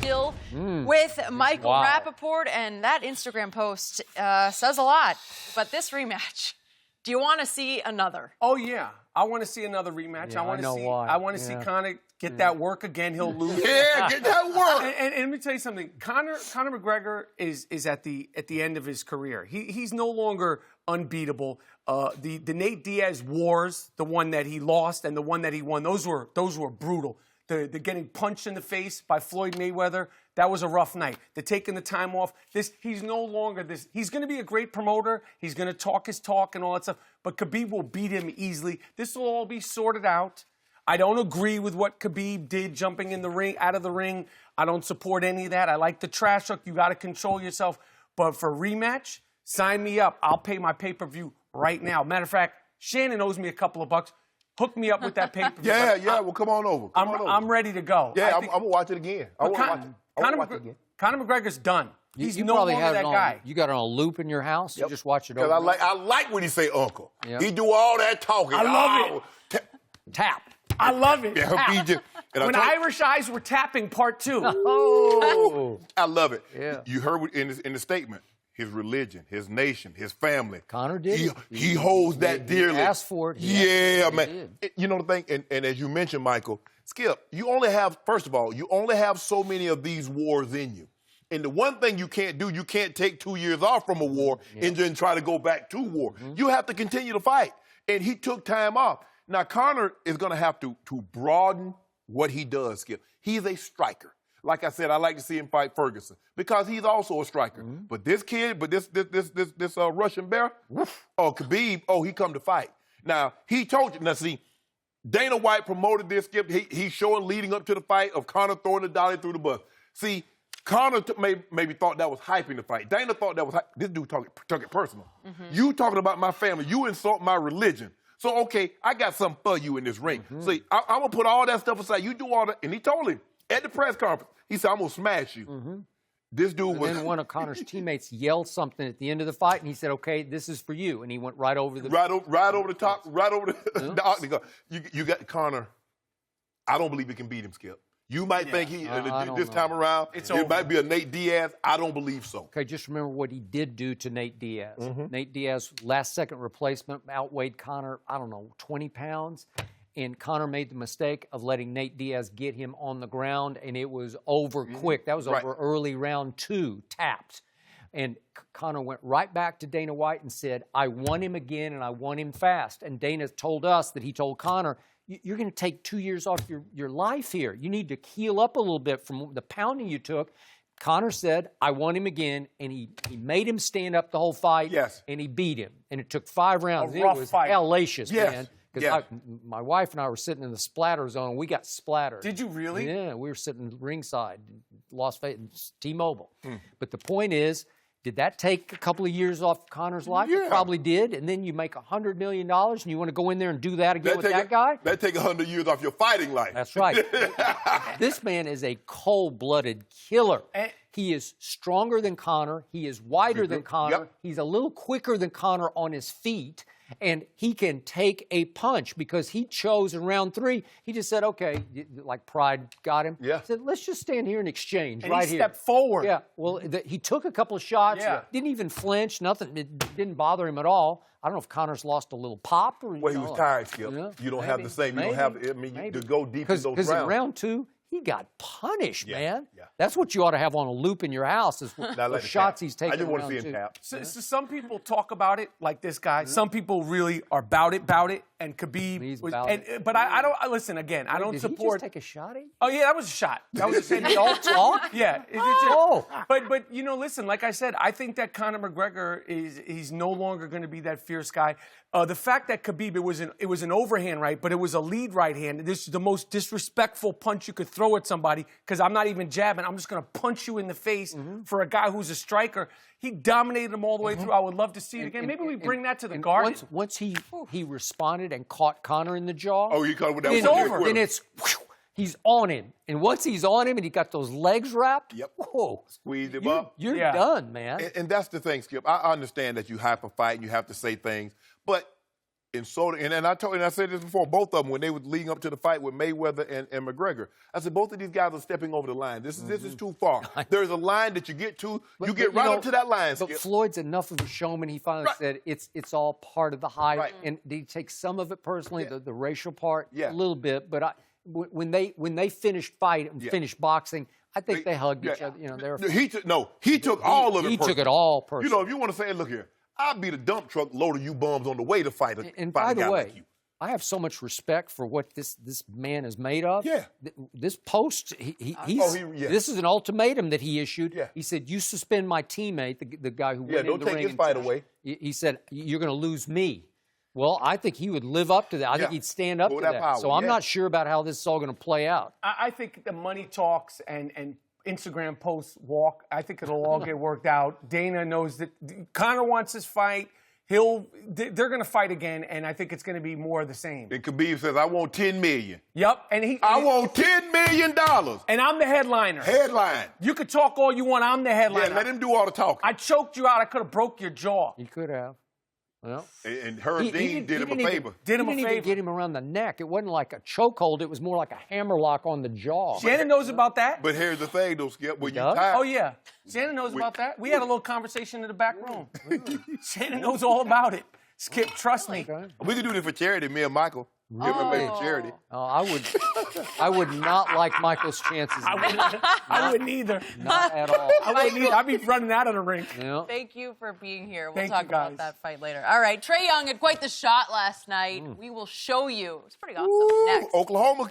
still with Michael Rapaport, and that Instagram post says a lot. But this rematch, do you want to see another? Oh, yeah. I want to see another rematch. Yeah, I want to see Conor get that work again. He'll lose. Yeah, get that work. And let me tell you something. Conor McGregor is at the end of his career. He's no longer unbeatable. The Nate Diaz wars, the one that he lost and the one that he won, those were brutal. The getting punched in the face by Floyd Mayweather, that was a rough night. The taking the time off, he's no longer this. He's going to be a great promoter. He's going to talk his talk and all that stuff. But Khabib will beat him easily. This will all be sorted out. I don't agree with what Khabib did, jumping in the ring, out of the ring. I don't support any of that. I like the trash talk. You got to control yourself. But for a rematch, sign me up. I'll pay my pay-per-view right now. Matter of fact, Shannon owes me a couple of bucks. Hook me up with that pay-per-view. Yeah. Well, come on over. I'm ready to go. Yeah, I'm going to watch it again. Conor McGregor's done. He's you no probably longer have that it on, guy. You got it on a loop in your house? You just watch it over? I like when he say uncle. Yep. He do all that talking. I love it. Tap. I love it. Yeah, when Irish Eyes were tapping part 2. Oh. I love it. Yeah. You heard in the statement, his religion, his nation, his family. Conor did. He holds that dearly. He asked for it. Yeah, man. You know the thing, and as you mentioned, Michael, Skip, first of all, you only have so many of these wars in you. And the one thing you can't do, you can't take 2 years off from a war and then try to go back to war. You have to continue to fight. And he took time off. Now, Conor is going to have to broaden what he does, Skip. He's a striker. Like I said, I like to see him fight Ferguson because he's also a striker. But this kid, this Russian bear, Khabib, he come to fight. Now, he told you, now see, Dana White promoted this, Skip. He's showing leading up to the fight of Conor throwing the dolly through the bus. See, Conor maybe thought that was hyping the fight. Dana thought that was hype. This dude took it personal. You talking about my family. You insult my religion. So, okay, I got something for you in this ring. See, I'm going to put all that stuff aside. You do all that. And he told him at the press conference, he said, I'm going to smash you. This dude was... then one of Conor's teammates yelled something at the end of the fight, and he said, okay, this is for you. And he went right over the... Right over the top, right over the octagon. You got Conor. I don't believe he can beat him, Skip. You might think this time around, it might be a Nate Diaz. I don't believe so. Okay, just remember what he did do to Nate Diaz. Nate Diaz, last-second replacement, outweighed Conor, 20 pounds. And Conor made the mistake of letting Nate Diaz get him on the ground, and it was over quick. That was over early round 2, tapped. And Conor went right back to Dana White and said, I want him again, and I want him fast. And Dana told us that he told Conor, you're going to take 2 years off your life here. You need to heal up a little bit from the pounding you took. Conor said, I want him again, and he made him stand up the whole fight, and he beat him. And it took 5 rounds. It was hellacious, man. Because my wife and I were sitting in the splatter zone, and we got splattered. Did you really? Yeah, we were sitting ringside, Las Vegas, T-Mobile. But the point is, did that take a couple of years off Conor's life? Yeah. It probably did. And then you make $100 million, and you want to go in there and do that again with that guy? That take 100 years off your fighting life. That's right. This man is a cold-blooded killer. He is stronger than Conor. He is wider than Conor. He's a little quicker than Conor on his feet. And he can take a punch because he chose in round 3. He just said, okay, like pride got him. Yeah. He said, let's just stand here and exchange and right he here. stepped forward. Yeah. Well, he took a couple of shots. Yeah. Didn't even flinch. Nothing. It didn't bother him at all. I don't know if Connor's lost a little pop. Or, Well, he was tired, Skip. You don't have the same. You don't have, to go deep in those rounds. Because in round 2, he got punished, man. Yeah. That's what you ought to have on a loop in your house is the shots he's taking. I just want to see him tap. So some people talk about it like this guy. Some people really are about it. And Khabib was. But I don't listen again. I don't support. Did he just take a shot at you? Oh yeah, that was a shot. That was Did they all talk? Yeah. But listen. Like I said, I think that Conor McGregor he's no longer going to be that fierce guy. The fact that Khabib, it was an overhand right, but it was a lead right hand. This is the most disrespectful punch you could throw at somebody because I'm not even jabbing. I'm just going to punch you in the face for a guy who's a striker. He dominated him all the way through. I would love to see it again. Maybe we bring that to the Garden. Once he responded and caught Conor in the jaw. Oh, he caught him with that. It's over. Then he's on him. And once he's on him and he got those legs wrapped, whoa. Squeezed him up. You're done, man. And that's the thing, Skip. I understand that you have to fight and you have to say things. But And I said this before, both of them, when they were leading up to the fight with Mayweather and McGregor, I said, both of these guys are stepping over the line. This is too far. There's a line that you get to. You get right up to that line, But Skip. Floyd's enough of a showman. He finally said it's all part of the hype. Right. And did he take some of it personally, the racial part? Yeah. A little bit. But when they finished finished boxing, I think they hugged each other. You know, they were He took all of it He personally. took it all personally. You know, if you want to say, look here, I'll be the dump truck loading you bums on the way to fight a And fight by a guy the way, like you. I have so much respect for what this man is made of. Yeah. This post, this is an ultimatum that he issued. Yeah. He said, you suspend my teammate, the guy who went don't in the take ring. his fight away. He said, you're going to lose me. Well, I think he would live up to that. I think he'd stand up to that. Power, so I'm not sure about how this is all going to play out. I think the money talks and Instagram posts walk. I think it'll all get worked out. Dana knows that Conor wants his fight. They're going to fight again, and I think it's going to be more of the same. And Khabib says, I want $10 million. Yep. I want $10 million. And I'm the headliner. Headline. You could talk all you want. I'm the headliner. Yeah, let him do all the talking. I choked you out. I could have broke your jaw. He could have. Well, and Herb Dean did him a favor. He didn't even get him around the neck. It wasn't like a chokehold. It was more like a hammerlock on the jaw. Shannon knows about that. But here's the thing, though, Skip. When you does? tie, Oh, yeah. Shannon knows about that. We had a little conversation in the back room. Shannon knows all about it. Skip, trust me. we can do this for charity, me and Michael. Give him a for charity. Oh, I would not like Michael's chances. I wouldn't either. Not at all. I wouldn't either. I'd be running out of the ring. Yeah. Thank you for being here. We'll Thank talk you, guys. about that fight later. All right, Trae Young had quite the shot last night. We will show you. It's pretty awesome. Next. Oklahoma.